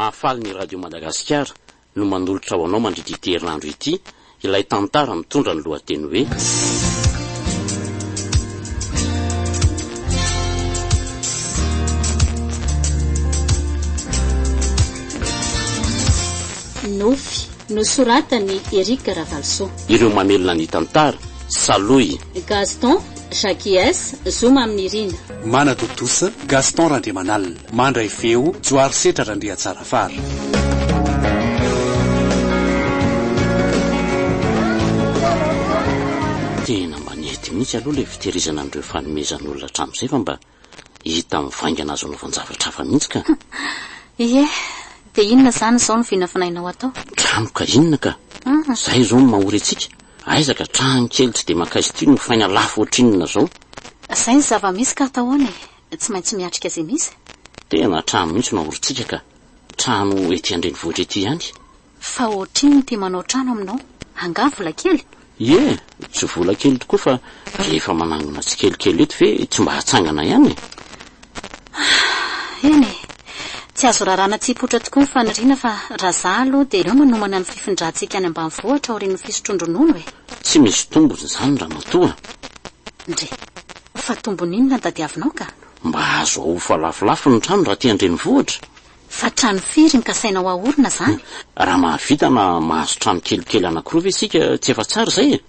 Mahafaly ny radio Madagasikara no manolotra ho anao mandritra ity herinandro ity ilay tantara mitondra ny lohateny hoe Nofy nosoratany Erika Ravalso. Ireo mamelona ny tantara Saloy, Gaston Jacques Zoma amin'ny Irina, Manadotosa Gaston Randriamanalina, mandray feo Joary Setra Randriatsarafara. Tena manety mihitsy aloha le fitehirizana an'ireo fanomezan'olona hatramin'izay fa mba hita mivaingana azo novon-javatra hafa mihitsy ka. Ie, dia inona zany izao no vinafinainao atao? Trano ka inona ka? Zay izao no mahory antsika. Aizaka trano kely tsy dia makaizy ty no faina lafo ohatrinona zao. Izay ny zava-misy ka atahoany tsy maintsy miatrika izay misy. Tena trano mihitsy no ahorintsika ka. Trano ety andrenivohitra ety ihany. Fa ohatriny ty manao trano aminao? Anga vola kely? Ie, tsy vola kely tokoa fa rehefa manangona tsy kelikely eto ve tsy mba hatsangana ihany. Eny e, tsy azo rarana tsipotra tokoa ny faniriana fa raha zaho aloha dia ireo manomana ny fifindrantsika any ambanivohitra aorian'ny fisotrondronono e. Tsy misy tombony izany raha matoa. Ndre, fa tombony inona ny tadiavinao ka? Mba azo ahofa lafolafo ny trano raha ty andrenivohitra. Fa trano firy ny kasainao ahorina zany? Raha mahavita na mahazo trano kelikely anankiroa ve isika tsy efa tsara izay e?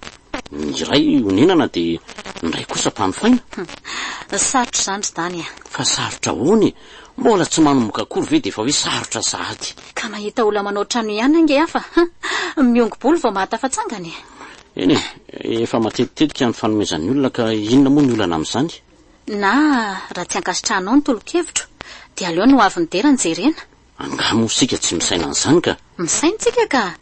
Ny iray onenana dia ny iray kosa mpanofaina. Sarotra zany zany a. Fa sarotra hoany, mbola tsy manomboka akory ve dia efa hoe sarotra sahady. Ka mahita olona manao trano ihany ange hafa. Miongo-bolo vao mahatafatsangany. Eny e, efa matetitetika ny fanomezan'ny olona ka inona moa ny olana amin'izany? Na raha tsy ankasitrahanao ny tolo-kevitro dia aleo no avy nidera jerena. Angamo sika tsy misaina an'izany ka. Misaintsika ka.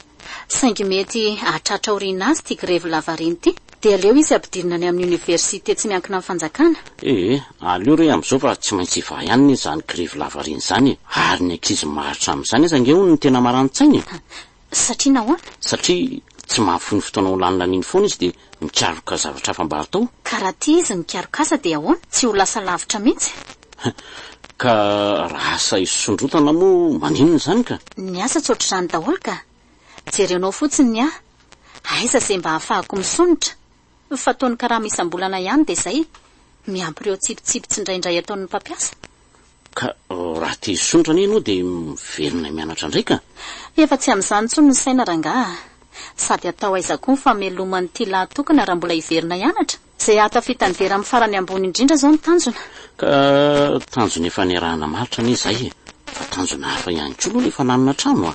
Saingy mety ahatratra oriana azy tia grevy lavariny ity dia aleo izy ampidirina any amin'ny oniversite tsy miankina amin'ny fanjakana. Aleo re amin'izao fa tsy maintsy iva ihany izany grevy lavariny izany. Ary ny ankizy maharitra amin'izany aza ange hono ny tena marani-tsainy. Satria nahoana? Satria tsy mahafoy fotoana lanina an'iny foana izy dia mikaroka zavatra hafa mba atao. Ka raha tia izy mikarokasa dia ahoana? Tsy ho lasa lavitra mihitsy. Ka raha asa isondrotana moa maninona izany ka? Ny asa tsy ohatr'izany daholo ka. Jerenao fotsiny ny aiza izay mba ahafahako misonitra. Fataony karaha isam-bolana ihany dia izay miampy ireo tsipitsipitsy indraindray ataon'ny mpampiasa. Ka raha tia isondrana ianao dia miverina mianatra indray ka? Efa tsy amin'izany intsony ny saina rangaha. Sady atao aiza koa ny famelomany ity lahatokana raha mbola hiverina hianatra. Izay atafita ny vera amin'ny farany ambony indrindra izao ny tanjona. Ka tanjona efa niarahana malitra anie izay e. Fa tanjona hafa ihany koa aloha efa nanana trano a.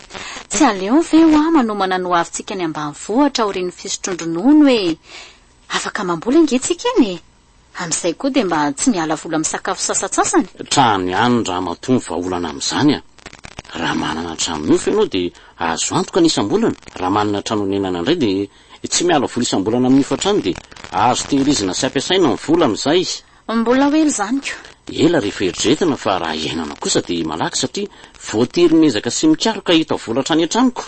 Tsy aleo ve ho manomana no avintsika ny ambanivohitra aorian'ny fisotrondronono e. Afaka mamboly angentsika eny e. Amin'izay koa dia mba tsy miala vola amin'ny sakafo sasatsasany. Trano ihany raha mahatonga vahaolana amin'izany a. Raha manana trano nofy ianao dia azo antoka ny isam-bolana. Raha manana trano nenana indray dia tsy miala vola isam-bolana amin'ny ifatrano dia azo tehirizina sy ampiasaina ny vola amin'izay. Mbola hely zany ko. Ela rehefa eritreretana fa raha iainana kosa dia malaky satria voatery mezaka sy mikaroka hita vola trany an-tranoko.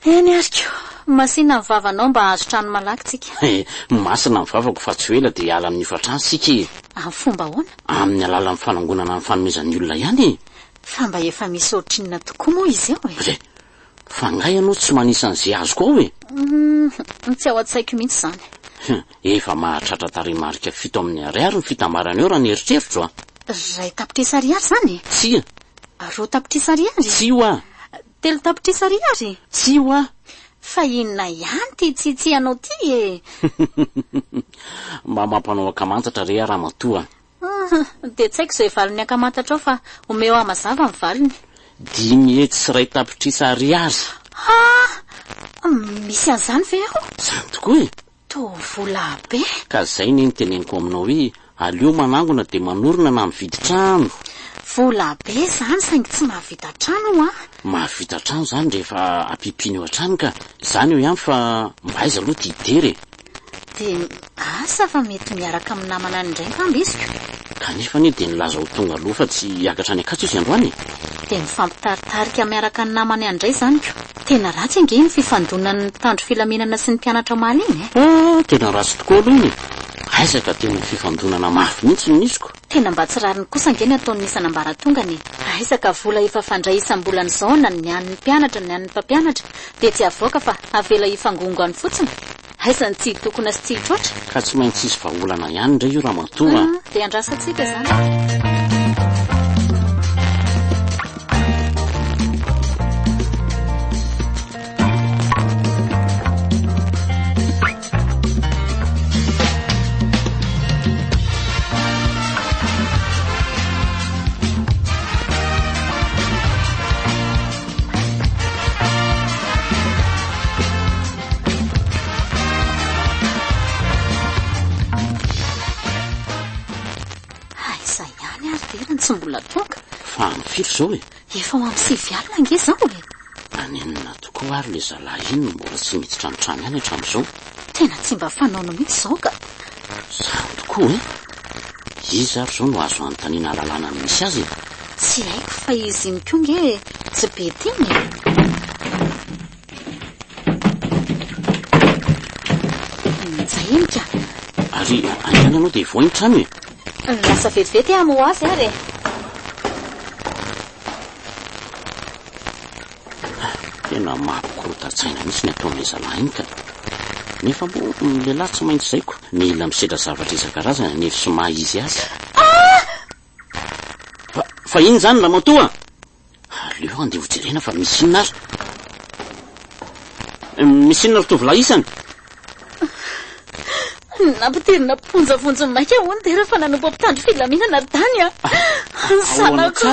Eny ariko, masina ny vavanao mba azo trano malaky tsika. Masina ny vavako fa tsy ela dia ala amin'ny ifatrano sika. Amin'ny fomba ahoana? Amin'ny alalan'ny fanangonana ny fanomezan'ny olona ihany. Fa mba efa misy ohatrinona tokoa moa izy eo e. Fa ngai ianao tsy manisan'izay azo koa hoe. Tsy ao an-tsaiko mihitsy zany. Efa mahatratra tarimarika 7 amin'ny ariary ny fitambarana eo raha ny eritrevitro a. Ray tapitrisa ariary zany? Tsia. 2 tapitrisa ariary? Tsy ho a. 3 tapitrisa ariary? Tsy ho a. Fa inona ihany ty tsitsianao ty e. Mba mampanao akamantatra re raha matoa. Dia tsy haiko izay valiny akamantatra ao fa omeo amazava ny valiny. 5 hetsy sy 2 tapitrisa ariary. Misy an'izany ve aho? Zany tokoa e. To vola be. Ka izay ny teneniko aminao hoe aleo manangona dia manorina na mividy trano. Vola be zany saingy tsy mahavita trano a. Mahavita trano zany rehefa ampipiny eo an-trano ka izany eo ihany fa mba aiza aloha tia idery. Dia asa fa mety miaraka amin'ny namana indray ngambo iziko. Kanefa nie dia nilaza ho tonga aloha fa tsy hiakatra any akatsy izy androany. Dia mifampitaritarika miaraka ny namany andray zany ko. Tena ratsy ange ny fifandonan'ny mpitandro filaminana sy ny mpianatra omaly iny e. Tena ratsy tokoa aloha iny. Aizaka tena fifandonana mafy mihitsy ny nisiko. Tena mba tsy rariny kosa ange ny ataon'ny isan'ambaratongany. Aisaka vola efa fandray isam-bolana izao na ny an'ny mpianatra ny an'ny mpampianatra dia tsy avoaka fa avela ifangongany fotsiny. Aisany tsy tokona sy tsy trotra. Ka tsy maintsy isy vahaolana ihany indray io ramatoa. Dia andrasantsika izany. Tsy mbola tonga fa mifiro zao efa ho amin'ny 7 alina ange zao anenina tokoa ary le zalahy iny mbola tsy miditra ny trano ihany hatramin'izao. Tena tsy mba fanaona mihitsy zao ka zany tokoa izy ary zao no azo anontaniana lalàna misy azy. Tsy haiko fa izy mikonge tsy be tiny. Mijahenika ary any anao dia voa ny trano lasa vetivety amo azy ary tena mampikorotatsaina mihitsy ny ataon'ilay zalahy iny ka nefa mbo lehilahy tsy maintsy zaiko mila misedra zavatra isan-karazana nefa sy maha izy azy. Fa iny zany ramatoa aleo andeha hojerena fa misy inona azy misy inona ry tovolahy isany nampiterina ponjavonjo maika hoany dia rehefa nanombo ampitandro filaminana tany sanako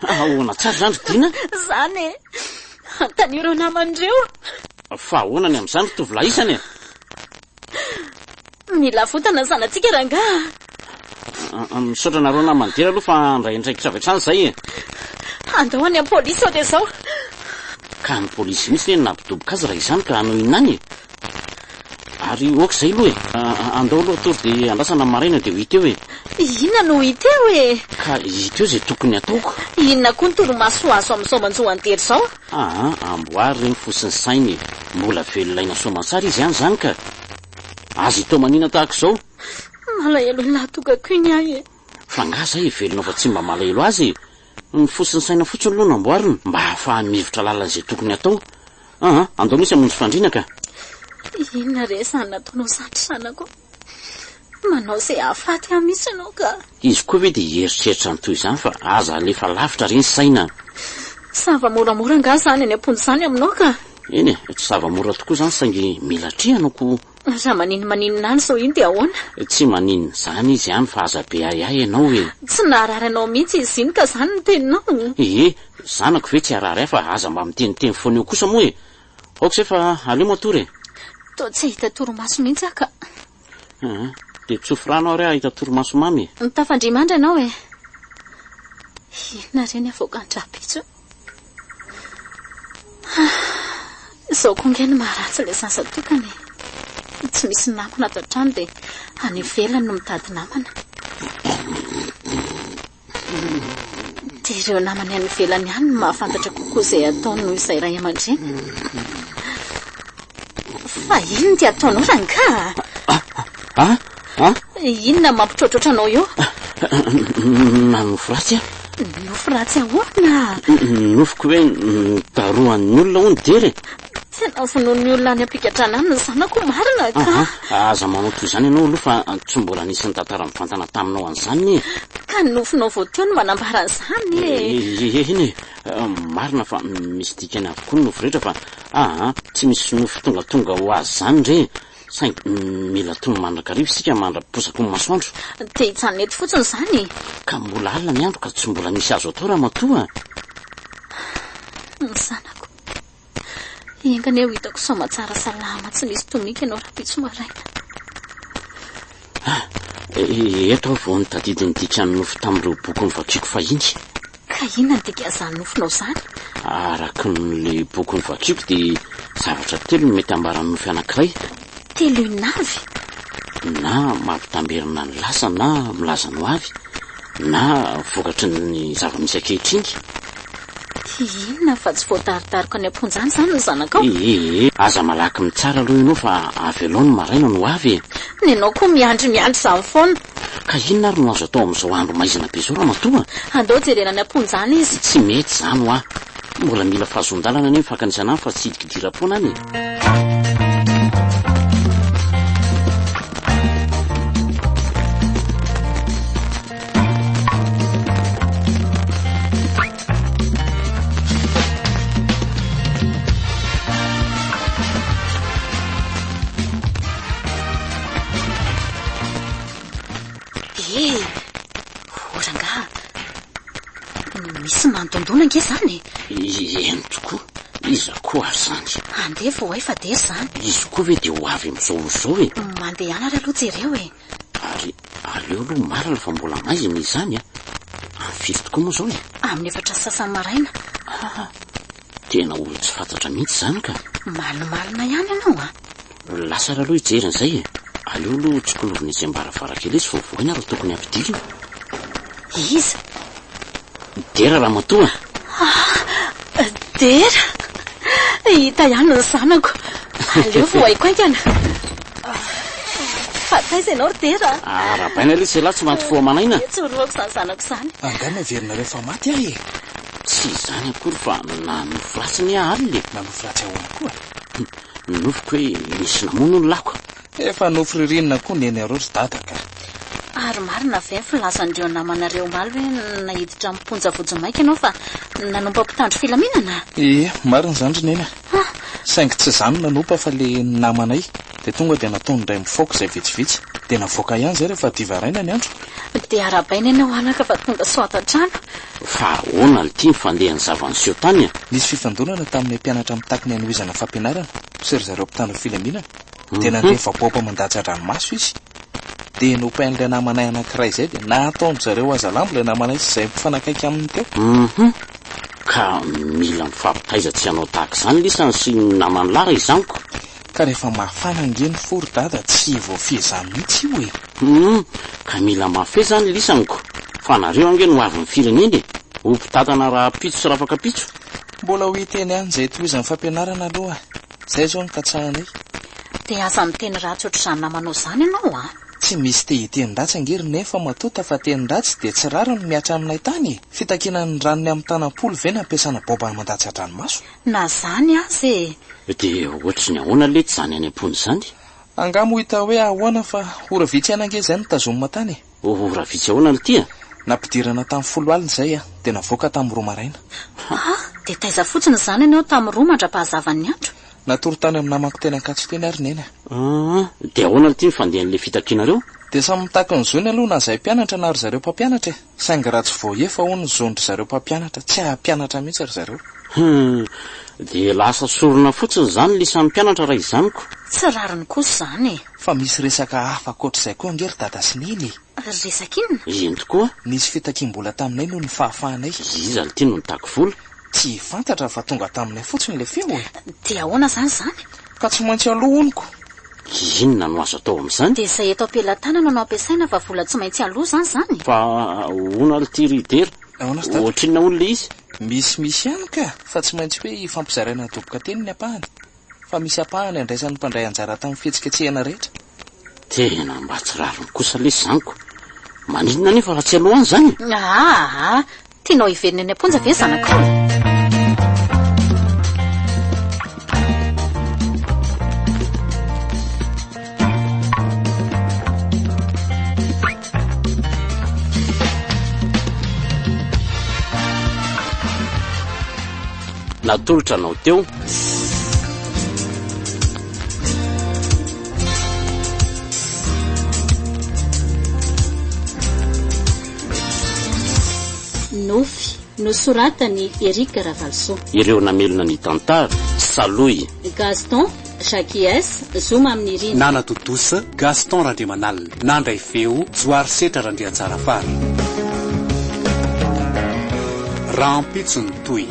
ahoana tsara zany ry dina zany tany ireo namandreo fa ahoana ny amin'izany ry tovolahy isany mila fotana zanatsika ranga misaotra nareo namandera aloha fa ndraindraikitra avy hatrany zay andao any am-polisy ao dia zao ka ny polisy mihitsy ny nampidoboka azy raha izany ka hanao inany ary oka izay aloha andao aloha tory dia andrasana maraina dia ho hita eo inona no hita eo ka hita eo izay tokony ataoko. Inona koa ny toromaso azo amin'izao manjoantery zao amboary reny fosiny sainy mbola velonaina soamantsara izy ihany zany ka azy itao manina tahaka izao malahelo lahatokako iny ahy fa nga zay velona fa tsy mba malahelo azy ny fosiny saina fotsiny aloha namboariny mba hahafahany mivotra lalan'izay tokony atao andao misy amonjy fandrina ka inona re zany nataonao zandry sanako manao izay hahafaty ahy mihitsy ianao ka izy koa ve dia heritreritra nytoy izany fa aza alefa lavitra reny saina zava-moramora nga zany any amponjy zany aminao ka eny tsy zava-mora tokoa zany saingy milatrihanako raha maninina any zao iny dia ahoana tsy maninina zany izy ihany fa aza be ahy ianao tsy naharary anao mihitsy izy iny ka zany no teninao zanako ve tsy harary ahy fa aza mba miteniteny foana eo kosa moa aoka zay fa aleo matory to tsy hita toromaso mihitsy aho ka dia tsofranao ary ahita toromaso mamy nitafandrimandry ianao inona reny avoakandrapitso izao konge ny maharatsy ilay sasatokany tsy misy namana ato an-trano dia any ivelany no mitady namana dia ireo namany any ivelany ihany no mahafantatra kokoa izay ataony noho izay ray aman-dreny fa ino dia ataonao ranga inona mampitrotrotra anao eo nanofo ratsy nofo ratsy ahoana nofoko hoe daroan'ny olona ho ny dery tena vonoan'ny olona any ampikatrana any ny zanako marina ka aza manao toy izany ianao aloha fa tsy mbola nisy ny tantara mivantana taminao an'izany ka ny nofonao vao teo no manambara an'izany eny marina fa misy dikany avokoa ny nofo rehetra fa tsy misy nofo tongatonga ho azy zany re saingy mila tony mandrakarivo isika mandra-posako ny masoandro dia hitsany eto fotsiny zany ka mbola alina ny andro ka tsy mbola misy azo atao raha matoa ny zanako engany eo hitako somatsara salama tsy misy tomika ianao rapitso maraina eto vao nitadidiny dikany nofo tamin'ireo boky nyvakiako fahiny ka inona ny dika zany nofonao zany araky n'le boky nyvakiako dia zavatra telo no mety ambarany nofo anankiray telo inavy na mampitamberina ny lasa na milaza no avy na vokatry ny zava-misy ankehitriny inona fa tsy voataritariko any amponjany zany ny zanakao aza malaky mitsara aloha ianao fa avy alao ny maraina no avy ny anao koa miandry zany foana ka inona ary no azo atao amin'izao andro maizina be zao ramatoa? andao jerena ny amponjany izy. Tsy mety zany ho mbola mila fahazondalana any mifankanisana any fa tsy hidikidira-pona any. Oranga misy mantondona nge zany. Eny tokoa, iza koa ary zany. Andeha vo ay fa dery zany. Izy koa ve de ho avy am'izao e? Mandeha ana aloha jereo e. Ary aleo aloha marina fa mbola maizina izany am'firy tokoa moa zao e? Amin'ny efatra sasany maraina. Tena olo tsy fantatra mihitsy zany ka. Malomalina ihany ianao lasa raha aloha hijeriny zay e. Aleo aloha tsy kolovina izy ambara-varakely izy voavoany ary tokony ampidirina. Iza? Dera ramatoa. Dera? Hita ihany ny zanako. Aleo vo haiko aikana. Fataiza ianao ry Dera? Rabaina ilay izay lahy tsy manty foamanaina. Tsoroako zany zanako zany. Angana verina rehefa maty ahy e. Tsy izany akory fa nanofo ratsiny ary le. Nanofo ratsy ahoana koa? Nofoko hoe misy namono ny lako. Efa nofo ririnina koa neny areo ry dada ka. Ary marina ve filazandreo namanareo maly hoe nahiditra miponja vojomaika ianao fa nanompa mpitandro filaminana? Marina zany ry nena. Saingy tsy zany nanompa fa le namanay de tonga de nataony ndray mifoaka izay vitsivitsy de navoaka ihany zay rehefa divaraina ny andro. De arabaina ianao anaka fa tonga soatantrano. Fa ahoana ny tia fandehan'ny zavaniseho tany Nisy fifandonana tamin'ny mpianatra mitakiny anohizana fampianarana sy ry zareo mpitandro filaminana de nandeha vaboapa mandatsy ranomaso izy de nopain'ilay namanay anankiray zay de nataony zareo aza lambo ilay namanay izay mpifanakaiky aminy teo. Ka mila mifampitaiza tsy hanao tahaka izany lisany sy namany lara izaniko. Ka rehefa mafana ngeny fo ry dada tsy voafizany mihitsy io e. Ka mila mafy zany lisaniko fa nareo ange no avy ny fireneny ho mpitatana raha pitso sy rafaka pitso. Mbola ho hiteny ihany izay tohizan'ny fampianarana aloha. Zay zao ny katsahanay. De aza miteny ratsy ohatr'izany namanao zany ianao Tsy misy te hiteny-dratsy angery nefa matota fa teny-dratsy de tsy raro ny miatra aminay tany e. Fitakinan'ny ranony amin'ny tanam-polo ve no ampiasana baobany mandatsy adranomaso. Na zany azy de ohatry ny ahoana le tsy zany any am-pony zany. Angamo hita hoe ahoana fa ora vitsy anange zay no tazomina tany e. Ora vitsy ahoana ny tia? Nampidirana tamin'ny 10 alina zay de navoaka tamin'ny 2 maraina. De taiza fotsiny zany ianao tamin'ny 2 mandra-pahazavan'ny andro. Natory tany amin'ny namako teny Ankatso teny ary nena. De ahoana ny tia mifandehan'le fitakinareo? De samy mitaka ny zony aloha na zay mpianatra na ry zareo mpampianatra e. Saingy raha tsy voahefa ho ny zonydry zareo mpampianatra tsy hampianatra mihitsy ry zareo. De lasa sorona fotsiny zany lisan'ny mpianatra raha izaniko. Tsy rariny kosa zany e. Fa misy resaka hafa akoatr'izay koa angery dada sy neny. Resaka inona? Eny tokoa. Nisy fitakim-bola taminay noho ny fahafahanay. Iza le tia no nitako vola? Tsy fantatra fa tonga taminay fotsiny le feo e. De ahoana zany? Ka tsy maintsy aloha honiko. Inona no azo atao amin'izany? De izay eto am-pelantanana no ampiasaina fa vola tsy maintsy aloha zany. Fa hoana le tia ry Dera? Ohatrinona olona izy? Misy ihany ka fa tsy maintsy hoe fampizaraina doboka teny ny apahany. Fa misy apahany andraisan'ny mpandray anjara tamin'ny fihetsiketsehana rehetra. Tena mba tsy rariny kosa le zaniko. Maninona nefa raha tsy aloha zany? Tianao hiverina any am-ponja ve zanako? Natolotra anao teo. Nofy nosoratany Erika Ravalso. Ireo namelona ny tantara Saloy, Gaston Jacques Zoma amin'ny riny. Nana Totosa Gaston Randriamanalina. Nandray feo Joary Setra Randriantsarafary. Rampitsony toy.